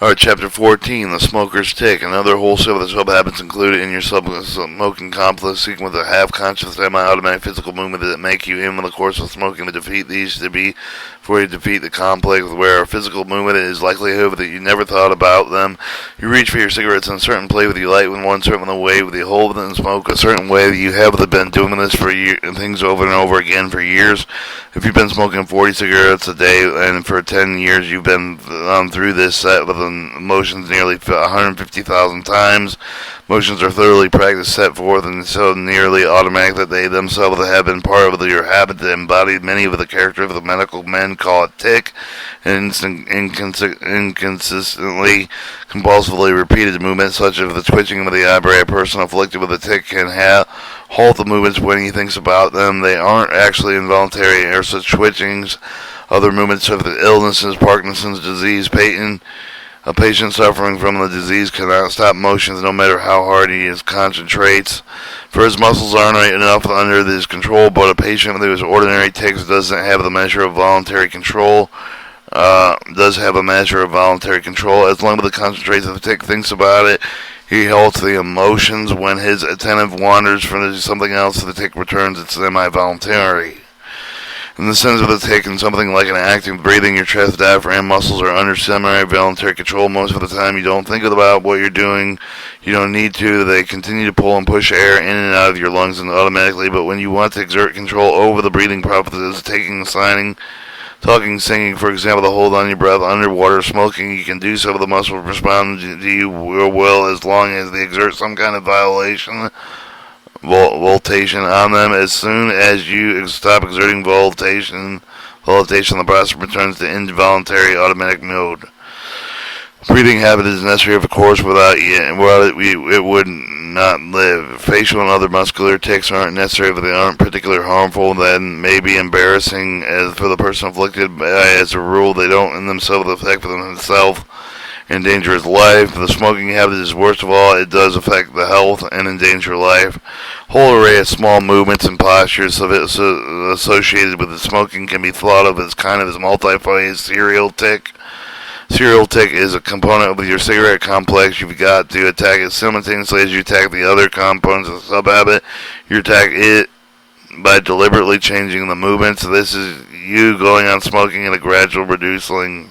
Alright, Chapter 14, The Smoker's Tick. Another wholesale of the sub-habits included in your smoking complex, seeking with a half-conscious, semi-automatic physical movement that make you aim in the course of smoking to defeat these to be before you defeat the complex, where a physical movement is likelihood that you never thought about them. You reach for your cigarettes in a certain play with you light with one certain way with you hold with it and smoke a certain way. You have been doing this for years and things over and over again for years. If you've been smoking 40 cigarettes a day and for 10 years you've been through this set with motions nearly 150,000 times. Motions are thoroughly practiced, set forth, and so nearly automatic that they themselves have been part of your habit that embodied many of the characters of the medical men call it tick, and inconsistently, compulsively repeated movements such as the twitching of the eyebrow. A person afflicted with a tick can halt the movements when he thinks about them. They aren't actually involuntary, or such twitchings. Other movements of the illnesses, Parkinson's disease, a patient suffering from the disease cannot stop motions no matter how hard he concentrates, for his muscles aren't enough under his control, but a patient who has ordinary tics doesn't have the measure of voluntary control, as long as the concentrates of the tick thinks about it. He halts the emotions. When his attentive wanders from something else, the tick returns. It's semi-voluntary. In the sense of the tick, and something like an active breathing, your chest, diaphragm muscles are under semi-voluntary control. Most of the time you don't think about what you're doing. You don't need to. They continue to pull and push air in and out of your lungs and automatically, but when you want to exert control over the breathing process, taking, signing, talking, singing, for example, to hold on your breath underwater, smoking, you can do so with the muscles respond to you will as long as they exert some kind of voltation on them. As soon as you stop exerting voltation, the process returns to involuntary automatic mode. Breathing habit is necessary, of course. Without it would not live. Facial and other muscular tics aren't necessary, but they aren't particularly harmful. Then may be embarrassing as for the person afflicted. As a rule, they don't in themselves affect themselves endanger his life. The smoking habit is worst of all. It does affect the health and endanger life. Whole array of small movements and postures associated with the smoking can be thought of as kind of as multi-phase serial tick. Serial tick is a component of your cigarette complex. You've got to attack it simultaneously as you attack the other components of the sub-habit. You attack it by deliberately changing the movements. This is you going on smoking in a gradual reducing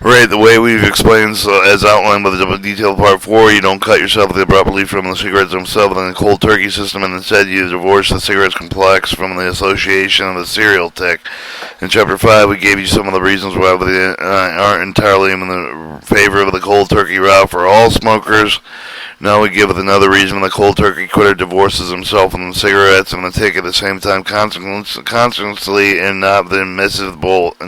rate. The way we've explained, as outlined with the detailed part 4, you don't cut yourself abruptly from the cigarettes themselves in the cold turkey system, and instead you divorce the cigarettes complex from the association of the serial tick. In Chapter 5, we gave you some of the reasons why they aren't entirely in the favor of the cold turkey route for all smokers. Now we give it another reason. The cold turkey quitter divorces himself from the cigarettes and the tick at the same time consciously, and not then misses both.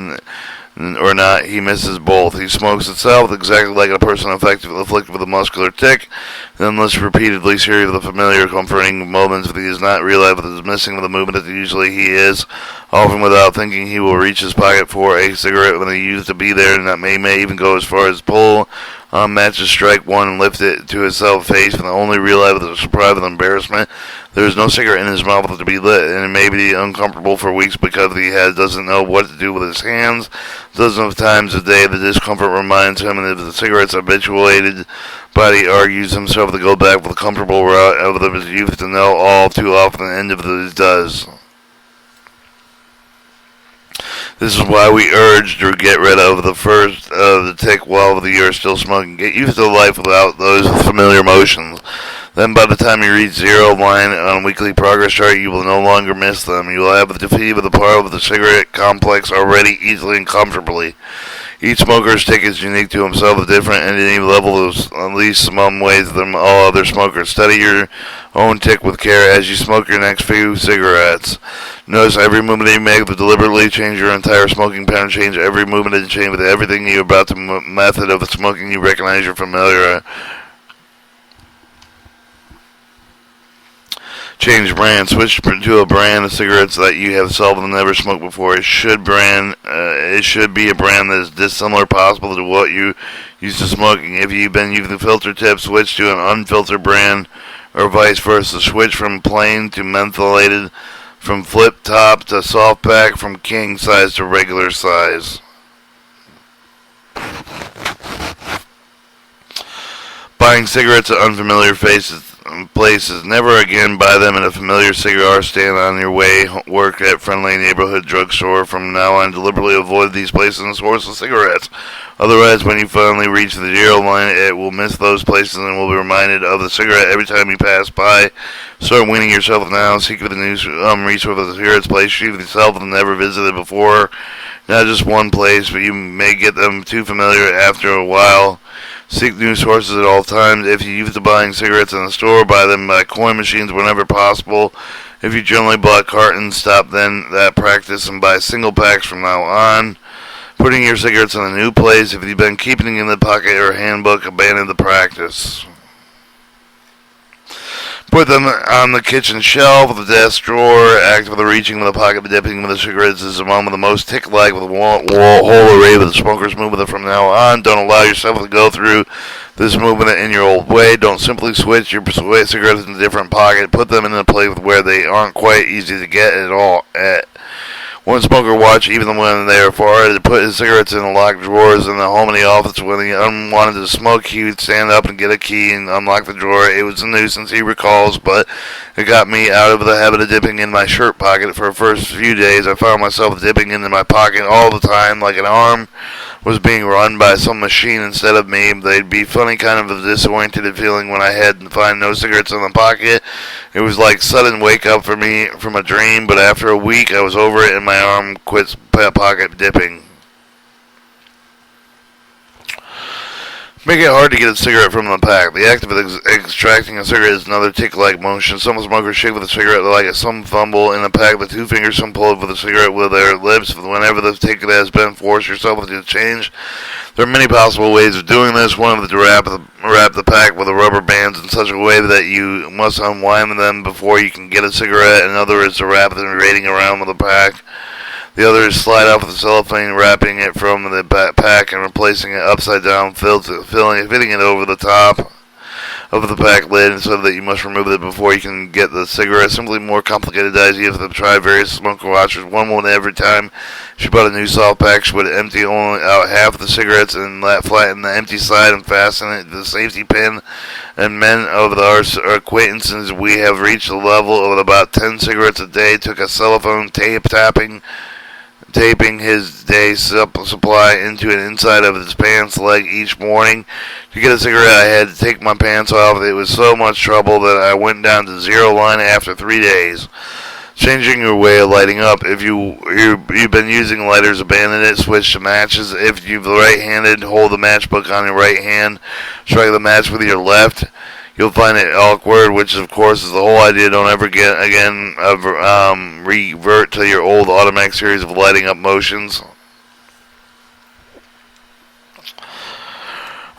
He misses both. He smokes itself exactly like a person afflicted with a muscular tick, then lists repeatedly series of the familiar comforting moments that he does not realize that is missing with the movement that usually he is, often without thinking he will reach his pocket for a cigarette when he used to be there, and that may even go as far as pull matches, strike one, and lift it to his face, and only realize with a surprise and embarrassment there is no cigarette in his mouth to be lit, and it may be uncomfortable for weeks because he doesn't know what to do with his hands. Dozens of times a day, the discomfort reminds him, and if the cigarette's habituated body argues himself to go back with the comfortable route of his youth to know all too often the end of it does. This is why we urge to get rid of the first the tick while you are still smoking. Get used to life without those familiar motions. Then by the time you reach zero line on a weekly progress chart, you will no longer miss them. You will have the defeat of the part of the cigarette complex already easily and comfortably. Each smoker's tick is unique to himself, different at any level, at least some ways than all other smokers. Study your own tick with care as you smoke your next few cigarettes. Notice every movement you make to deliberately change your entire smoking pattern. Change every movement and change with everything you about the method of the smoking you recognize you're familiar. Change brand. Switch to a brand of cigarettes that you have seldom never smoked before. It should be a brand that is dissimilar possible to what you used to smoking. If you've been using filter tips, switch to an unfiltered brand, or vice versa. Switch from plain to mentholated, from flip top to soft pack, from king size to regular size. Buying cigarettes at unfamiliar places. Never again buy them at a familiar cigar stand on your way work at friendly neighborhood drugstore. From now on, deliberately avoid these places and source of cigarettes. Otherwise, when you finally reach the zero line, it will miss those places and will be reminded of the cigarette every time you pass by. Start weaning yourself now. Seek for the new resource of the cigarettes place you yourself have never visited before. Not just one place, but you may get them too familiar after a while. Seek new sources at all times. If you used to buying cigarettes in the store, buy them by coin machines whenever possible. If you generally bought cartons, stop then that practice and buy single packs from now on. Putting your cigarettes in a new place. If you've been keeping them in the pocket or handbook, abandon the practice. Put them on the kitchen shelf, the desk drawer. Act with the reaching of the pocket, dipping with the cigarettes is among the most tick-like with a whole array of the smokers movement from now on. Don't allow yourself to go through this movement in your old way. Don't simply switch your cigarettes in a different pocket. Put them in a place where they aren't quite easy to get at all. One smoker watched even when they were far to put his cigarettes in the locked drawers in the home and the office. When he wanted to smoke, he would stand up and get a key and unlock the drawer. It was a nuisance, he recalls, but it got me out of the habit of dipping in my shirt pocket. For the first few days, I found myself dipping into my pocket all the time, like an arm was being run by some machine instead of me. They'd be funny, kind of a disoriented feeling when I had to find no cigarettes in the pocket. It was like sudden wake up for me from a dream, but after a week I was over it and my arm quit pocket dipping. Make it hard to get a cigarette from the pack. The act of extracting a cigarette is another tick-like motion. Some smokers shake with a cigarette like some fumble in a pack. The two fingers some pull with a cigarette with their lips. Whenever the ticket has been, force yourself to change. There are many possible ways of doing this. One of them to wrap the pack with the rubber bands in such a way that you must unwind them before you can get a cigarette. Another is to wrap them raiding around with the pack. The other is slide off the cellophane, wrapping it from the pack and replacing it upside down, fitting it over the top of the pack lid so that you must remove it before you can get the cigarette. Simply more complicated idea to try various smoker watchers. One woman every time she bought a new soft pack, she would empty only out half the cigarettes and flatten the empty side and fasten it to the safety pin. And men of our acquaintances, we have reached a level of about 10 cigarettes a day. Took a cellophane taping his day supply into an inside of his pants leg each morning. To get a cigarette, I had to take my pants off. It was so much trouble that I went down to zero line after 3 days. Changing your way of lighting up. If you've been using lighters, abandon it. Switch to matches. If you're right-handed, hold the matchbook on your right hand. Strike the match with your left. You'll find it awkward, which of course is the whole idea. Don't ever revert to your old automatic series of lighting up motions.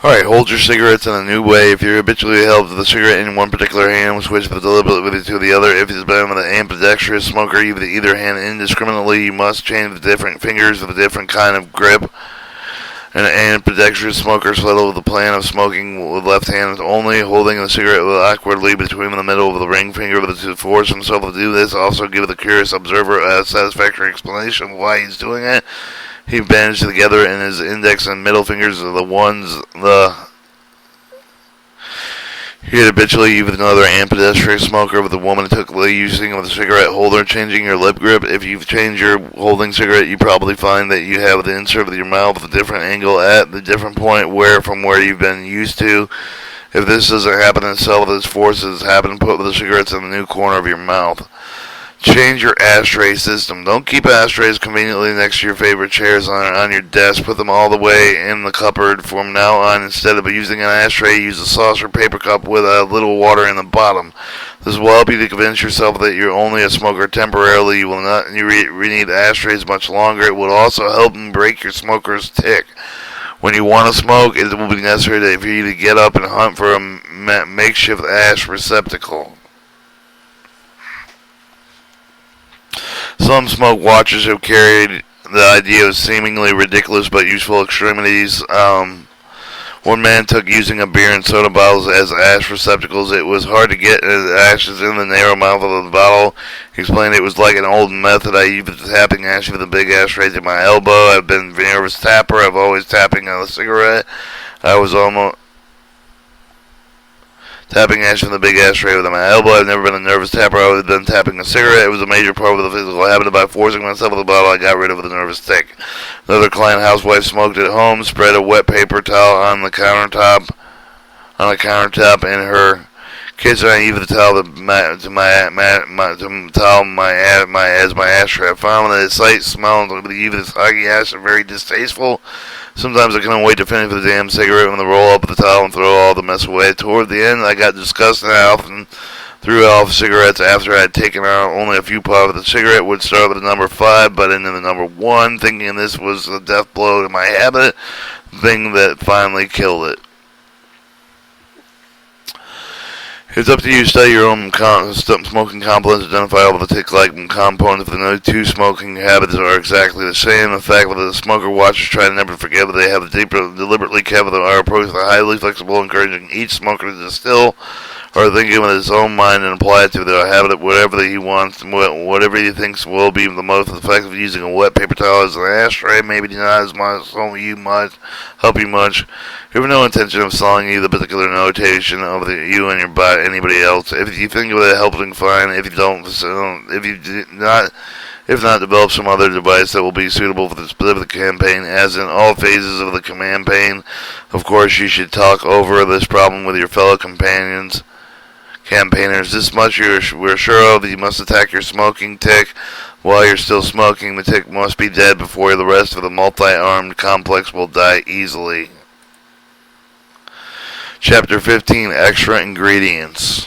Alright, hold your cigarettes in a new way. If you're habitually held the cigarette in one particular hand, switch deliberately to the other. If it's been with an ambidextrous smoker, either hand indiscriminately, you must change the different fingers with a different kind of grip. An ambidextrous smoker settled with the plan of smoking with left hand only, holding the cigarette awkwardly between the middle of the ring finger to force himself to do this. Also give the curious observer a satisfactory explanation of why he's doing it. He bandaged together in his index and middle fingers are the ones he had habitually used with another ambidextrous smoker with the woman took the using of the cigarette holder, changing your lip grip. If you've changed your holding cigarette, you probably find that you have the insert of your mouth with a different angle at the different point from where you've been used to. If this doesn't happen itself, this forces happen, put the cigarettes in the new corner of your mouth. Change your ashtray system. Don't keep ashtrays conveniently next to your favorite chairs on your desk. Put them all the way in the cupboard from now on. Instead of using an ashtray, use a saucer paper cup with a little water in the bottom. This will help you to convince yourself that you're only a smoker temporarily. You will not need ashtrays much longer. It will also help break your smoker's tick. When you want to smoke, it will be necessary for you to get up and hunt for a makeshift ash receptacle. Some smoke watchers have carried the idea of seemingly ridiculous but useful extremities. One man took using a beer and soda bottles as ash receptacles. It was hard to get ashes in the narrow mouth of the bottle. He explained it was like an old method. I used tapping ash with a big ash right to my elbow. I've been a nervous tapper. I've always tapping on a cigarette. I was almost tapping ash from the big ashtray with my elbow. I've never been a nervous tapper. I would have been tapping a cigarette. It was a major part of the physical habit. By forcing myself with the bottle, I got rid of the nervous tick. Another client housewife smoked at home, spread a wet paper towel on the countertop in her kitchen. I even towel as my ashtray. I found that the sight, smell, and even the soggy ash are very distasteful. Sometimes I couldn't wait to finish the damn cigarette when the roll up the towel and throw all the mess away. Toward the end, I got disgusted and I often threw off cigarettes after I had taken out only a few puffs. The cigarette would start with the number 5, but into the number 1, thinking this was a death blow to my habit, thing that finally killed it. It's up to you to study your own smoking complex, identify all the tick-like components. If the no two smoking habits are exactly the same, the fact that the smoker watchers try to never forget, but they have deliberately kept our approach highly flexible, encouraging each smoker to distill or thinking with his own mind and apply it to their habit, whatever he wants, whatever he thinks will be the most effective. Using a wet paper towel as an ashtray maybe not as much help you much. You have no intention of selling you the particular notation of you and your body, anybody else. If you think of it helping, fine. If not, develop some other device that will be suitable for the specific campaign. As in all phases of the campaign, of course, you should talk over this problem with your fellow campaigners. This much we're sure of: you must attack your smoking tick while you're still smoking. The tick must be dead before the rest of the multi-armed complex will die easily. Chapter 15: Extra Ingredients.